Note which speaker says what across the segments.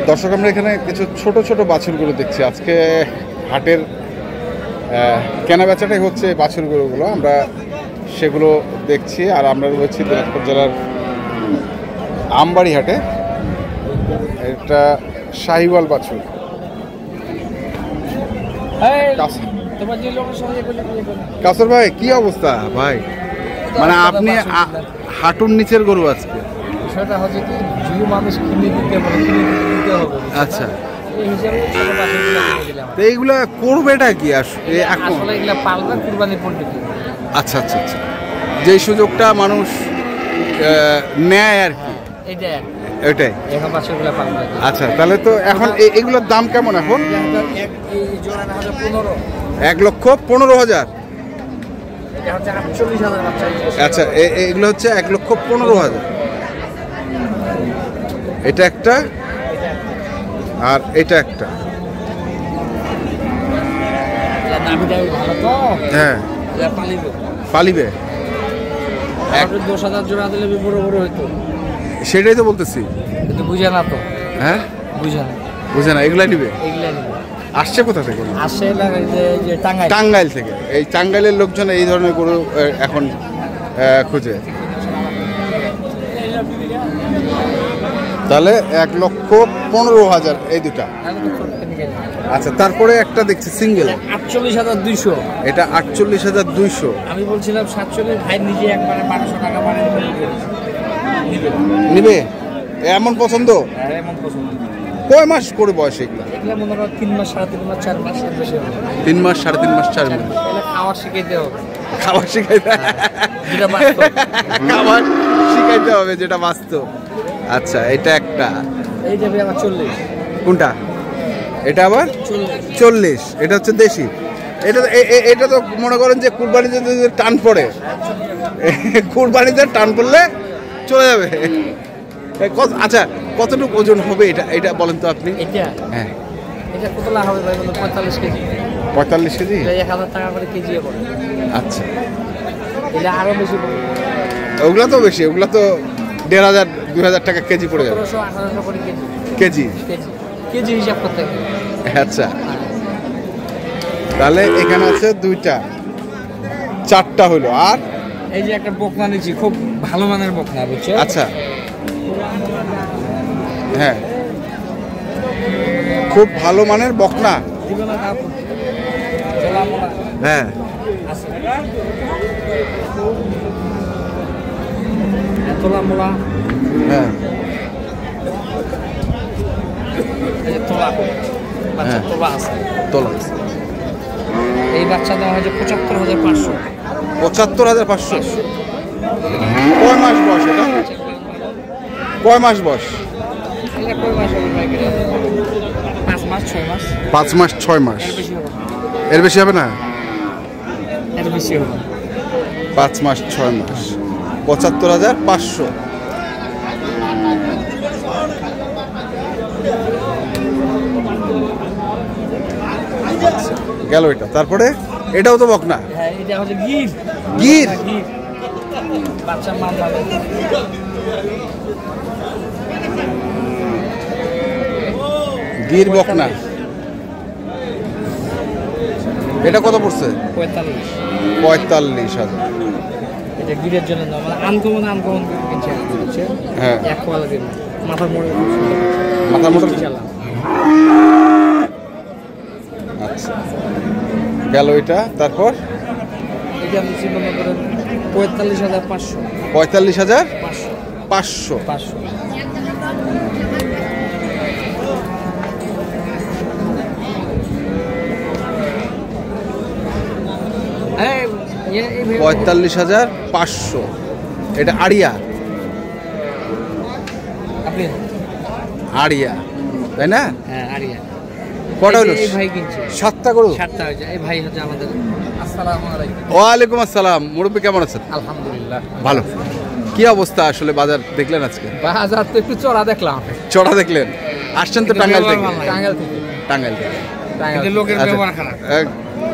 Speaker 1: দর্শক, আমরা এখানে কিছু ছোট ছোট বাছুরগুলো দেখছি। আজকে হাটের কেনা বেচাটাই হচ্ছে বাছুরগুলোগুলো, আমরা সেগুলো দেখছি। আর আমরা রয়েছি দিনাজপুর জেলার আমবাড়ি হাটে। এটা শাহিওয়াল বাছুর। কাসর ভাই, কি অবস্থা ভাই? মানে আপনি হাঁটুর নিচের গরু আজকে।
Speaker 2: বিষয়টা হচ্ছে কি, যদি মানুষ কিনে দিতে হবে।
Speaker 1: আচ্ছা, তো এইগুলা করবেটা কি আসলে এখন?
Speaker 2: আসলে এগুলা পালবে কুরবানির পদ্ধতি।
Speaker 1: আচ্ছা আচ্ছা আচ্ছা, যে সুযোগটা মানুষ নেয় আর কি, এটাই
Speaker 2: এখন বাছুরগুলা পালবে।
Speaker 1: আচ্ছা, তাহলে তো এখন এগুলোর দাম কেমন এখন? 1,15,000। আচ্ছা, এগুলো হচ্ছে 1,15,000। এটা একটা আর এটা একটা। হ্যাঁ, পালিবে।
Speaker 2: 10,000 জোড়া দিলে বড় বড় হইতো।
Speaker 1: সেটাই তো বলতেছি,
Speaker 2: কিন্তু বুঝে না তো।
Speaker 1: হ্যাঁ, বুঝে না। এগুলাই নিবে। আসছে কোথা থেকে?
Speaker 2: আসে যে
Speaker 1: টাঙ্গাইল থেকে। এই টাঙ্গাইলের লোকজন এই ধরনের গরু এখন খুঁজে। তাহলে 1,15,000 এই দুটা। আচ্ছা, তারপরে একটা দেখছি সিঙ্গেল
Speaker 2: 48,200।
Speaker 1: এটা 48,200।
Speaker 2: আমি বলছিলাম 47, ভাই নিজে একবারে 1200 টাকা
Speaker 1: নিবে। এমন পছন্দ?
Speaker 2: এমন পছন্দ।
Speaker 1: কয় মাস করে বয়স এগুলো?
Speaker 2: এগুলো মনে করো 3 মাস, 3.5 মাস, 4 মাস।
Speaker 1: 3 মাস, 3.5 মাস, 4 মাস।
Speaker 2: খাওয়া শিখাইতে হবে।
Speaker 1: খাবার শিখাইতে হবে, যেটা বাস্তব। আচ্ছা, এটা একটা।
Speaker 2: এই যাবে আবার 40।
Speaker 1: কোনটা? এটা আবার 40। এটা হচ্ছে দেশি। এটা তো মনে করেন যে কুরবানিতে টান পড়ে, কুরবানিতে টান পড়লে চলে যাবে। আচ্ছা, কতটুকু ওজন হবে এটা বলেন তো আপনি? হ্যাঁ,
Speaker 2: এটা কতলা হবে ভাই? 45 কেজি।
Speaker 1: 45 কেজি?
Speaker 2: 1000 টাকা করে কেজি পড়ে।
Speaker 1: আচ্ছা,
Speaker 2: এটা আরো বেশি।
Speaker 1: ওগুলা তো বেশি, ওগুলা তো 1,500 2,000 টাকা কেজি পড়ে যাবে।
Speaker 2: 1800 করে
Speaker 1: কেজি
Speaker 2: কেজি হিসাব করতে হবে।
Speaker 1: আচ্ছা, তাহলে এখানে আছে 2টা, 4টা হলো। আর
Speaker 2: এই যে একটা বকনা নিচ্ছি, খুব ভালো মানের বকনা, বুঝছো?
Speaker 1: আচ্ছা, হ্যাঁ, খুব ভালো মানের বকনা। হ্যাঁ,
Speaker 2: তোলা মোলা।
Speaker 1: হ্যাঁ,
Speaker 2: তোলা আছে।
Speaker 1: তোলা আছে।
Speaker 2: এই বাচ্চা দেওয়া হয়েছে 75,500।
Speaker 1: 75,500। কয় মাস বয়স এটা? কয় মাস বয়স?
Speaker 2: 5 মাস 6 মাস।
Speaker 1: 5 মাস 6 মাস। এর বেশি হবে না?
Speaker 2: এর বেশি হবে।
Speaker 1: 5 মাস 6 মাস, 75,500। গেল এটা। তারপরে এটাও তো বকনা।
Speaker 2: হ্যাঁ, এটা হচ্ছে গির।
Speaker 1: গির
Speaker 2: বাচ্চা মান ভালো।
Speaker 1: গির বকনা। এটা কত পড়ছে? 45,000।
Speaker 2: এটা গিরের জন্য না, মানে আনকমন কিনছে।
Speaker 1: হ্যাঁ,
Speaker 2: এক কোয়ালিটি মাথার মোড়ে।
Speaker 1: চালা। আচ্ছা, গেল এটা। তারপর
Speaker 2: এটা আমি মনে করেন 45,500।
Speaker 1: 45,500।
Speaker 2: হ্যাঁ,
Speaker 1: 45,500। এটা আড়িয়া। আড়িয়া, তাই না?
Speaker 2: হ্যাঁ, আড়িয়া।
Speaker 1: কটা হলো?
Speaker 2: এই ভাই কিনছে
Speaker 1: 7টা গরু।
Speaker 2: 7টা হয়েছে। এই ভাই হচ্ছে আমাদের। আসসালামু আলাইকুম।
Speaker 1: ওয়ালাইকুম আসসালাম। মুরব্বি কেমন আছেন?
Speaker 2: আলহামদুলিল্লাহ
Speaker 1: ভালো। কি অবস্থা আসলে বাজার দেখলেন আজকে?
Speaker 2: বাজার তো একটু চড়া দেখলাম।
Speaker 1: চড়া দেখলেন? আসছেন তো টাঙ্গাইল থেকে? টাঙ্গাইল থেকে।
Speaker 2: লোকের ব্যবহার খারাপ।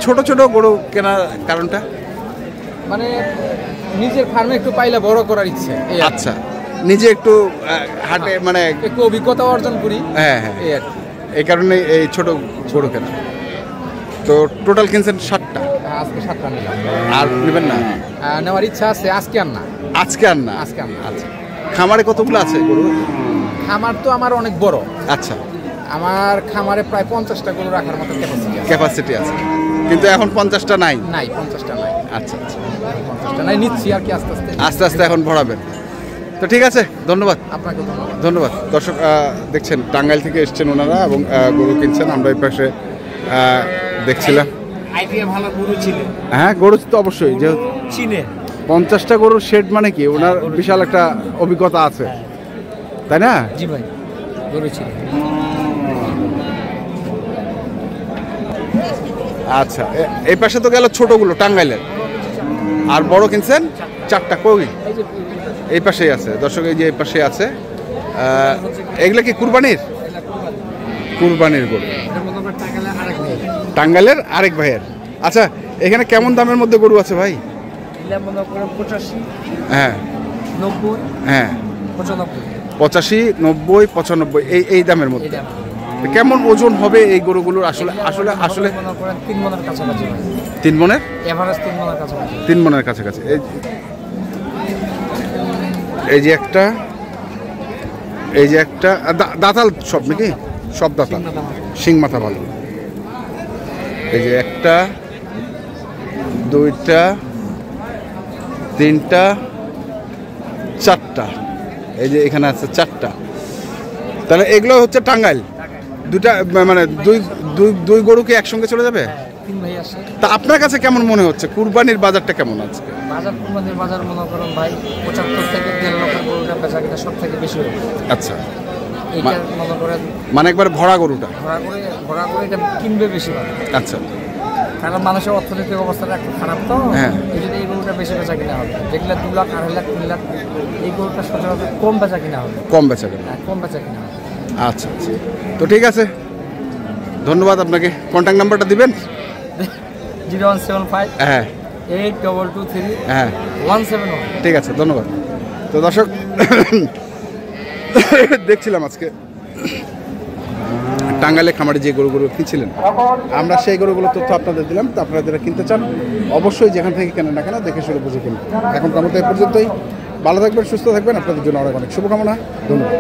Speaker 1: ছোট ছোট গরু কেনার কারণটা?
Speaker 2: মানে নিজের ফার্মে একটু পাইলে বড় করার ইচ্ছে।
Speaker 1: আচ্ছা, নিজে একটু হাটে মানে
Speaker 2: একটু অভিজ্ঞতা অর্জন করি।
Speaker 1: হ্যাঁ হ্যাঁ,
Speaker 2: এই আর কি।
Speaker 1: এই কারণে এই ছোট গরু কেনা। তো টোটাল কিনছেন 7টা,
Speaker 2: আজকে 7টা নিলাম।
Speaker 1: আর নেবেন না?
Speaker 2: নেওয়ার ইচ্ছা আছে, আজকে আর না।
Speaker 1: আজকে আর না?
Speaker 2: আজকে আর না।
Speaker 1: আচ্ছা, খামারে কতগুলো আছে গরু?
Speaker 2: খামার তো আমার অনেক বড়।
Speaker 1: আচ্ছা,
Speaker 2: আমার খামারে প্রায় 50টা গরু রাখার মতো ক্যাপাসিটি আছে।
Speaker 1: ক্যাপাসিটি আছে, কিন্তু এখন 50টা নাই?
Speaker 2: নাই, 50টা নাই।
Speaker 1: আচ্ছা আচ্ছা,
Speaker 2: 50টা নাই, নিচ্ছি আর কি আস্তে আস্তে।
Speaker 1: আস্তে আস্তে এখন ভরাবেন। তো ঠিক আছে, ধন্যবাদ।
Speaker 2: আপনাকে ধন্যবাদ।
Speaker 1: ধন্যবাদ। দর্শক দেখছেন টাঙ্গাইল থেকে এসছেন ওনারা এবং গরু কিনছেন। আমরা এই পাশে দেখছিলাম।
Speaker 2: আইডিয়া ভালো গরু ছিল।
Speaker 1: হ্যাঁ, গরু তো অবশ্যই, যেহেতু
Speaker 2: চিনে
Speaker 1: 50টা গরুর শেড মানে কি, ওনার বিশাল একটা অভিজ্ঞতা আছে, তাই না?
Speaker 2: জি ভাই, গরু ছিল।
Speaker 1: আচ্ছা, এই পাশে তো গেল ছোটগুলো টাঙ্গাইলের, আর বড় কিনছেন 4টা। কই? এই পাশেই আছে দর্শক, এই যে এই পাশে আছে। এগুলো কি কুরবানির? কুরবানির গরু, টাঙ্গাইলের আরেক ভাইয়ের। আচ্ছা, এখানে কেমন দামের মধ্যে গরু আছে ভাই?
Speaker 2: 85,
Speaker 1: হ্যাঁ
Speaker 2: 90,
Speaker 1: হ্যাঁ,
Speaker 2: 95,
Speaker 1: 85, 90, 95 এই দামের মধ্যে। তো কেমন ওজন হবে এই গরুগুলোর? আসলে আসলে আসলে
Speaker 2: 3 মনের কাছাকাছি।
Speaker 1: 3 মনের?
Speaker 2: এভারেজ 3 মনের কাছাকাছি।
Speaker 1: 3 মনের কাছাকাছি। এই যে একটা, এই যে একটা দাঁতাল সব নাকি? সব দাঁতাল, শিং মাথা ভালো। এই যে একটা, 2টা, 3টা, 4টা। এই যে এখানে আছে 4টা। তাহলে এগুলো হচ্ছে টাঙ্গাইল। দুটা মানে দুই গরু কি একসঙ্গে চলে যাবে?
Speaker 2: 3 ভাই আসে।
Speaker 1: তা আপনার কাছে কেমন মনে হচ্ছে কুরবানির বাজারটা কেমন আছে?
Speaker 2: বাজার কুরবানির বাজার মনে করেন ভাই 75 থেকে 1.5 লক্ষের গরুটা বেচা কিনা সব থেকে বেশি হবে।
Speaker 1: আচ্ছা,
Speaker 2: এটা মনে করেন
Speaker 1: মানে একবার ভরা গরুটা?
Speaker 2: ভরা করে এটা কিনবে বেশি ভালো।
Speaker 1: আচ্ছা,
Speaker 2: কারণ মানুষের অর্থনৈতিক অবস্থাটা একটু খারাপ, তো
Speaker 1: হ্যাঁ।
Speaker 2: এই জন্য এই গরুটা বেশি বেচা কিনা হবে। যেগুলো 2 লাখ, 2.5 লাখ, 3 লাখ, এই গরুটা সচরাচর কম বেচা কিনা হবে।
Speaker 1: কম বেচা কেন?
Speaker 2: কম বেচা কিনা হবে।
Speaker 1: আচ্ছা আচ্ছা, তো ঠিক আছে, ধন্যবাদ আপনাকে। কন্ট্যাক্ট নাম্বারটা দিবেন?
Speaker 2: 0175
Speaker 1: হ্যাঁ
Speaker 2: 8223
Speaker 1: হ্যাঁ,
Speaker 2: 171।
Speaker 1: ঠিক আছে, ধন্যবাদ। তো দর্শক দেখছিলাম আজকে টাঙ্গাইলে খামারে যে গরুগুলো কিনছিলেন, আমরা সেই গরুগুলোর তথ্য আপনাদের দিলাম। তো আপনারা যারা কিনতে চান অবশ্যই যেখান থেকে কেনেন না কেন দেখে শুনে বুঝে কিনবেন। এখন তো আমাদের এই পর্যন্তই। ভালো থাকবেন, সুস্থ থাকবেন, আপনাদের জন্য অনেক অনেক শুভকামনা। ধন্যবাদ।